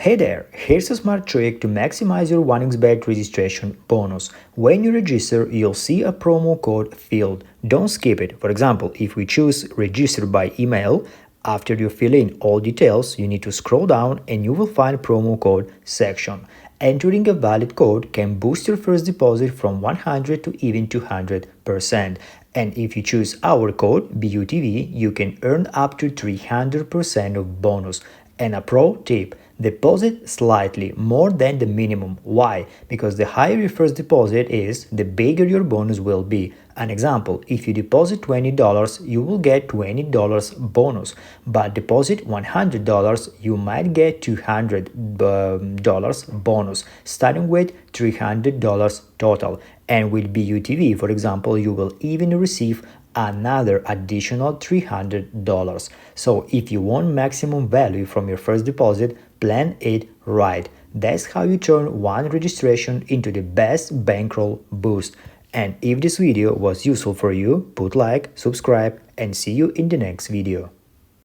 Hey there, here's a smart trick to maximize your 1xBet registration bonus. When you register, you'll see a promo code field. Don't skip it. For example, if we choose register by email, after you fill in all details, you need to scroll down and you will find promo code section. Entering a valid code can boost your first deposit from 100 to even 200%. And if you choose our code BUTV, you can earn up to 300% of bonus. And a pro tip, deposit slightly more than the minimum. Why? Because the higher your first deposit is, the bigger your bonus will be. An example, if you deposit $20, you will get $20 bonus, but deposit $100, you might get $200 bonus, starting with $300 total. And with BUTV, for example, you will even receive another additional $300. So if you want maximum value from your first deposit, plan it right. That's how you turn one registration into the best bankroll boost. And if this video was useful for you, put like, subscribe, and see you in the next video.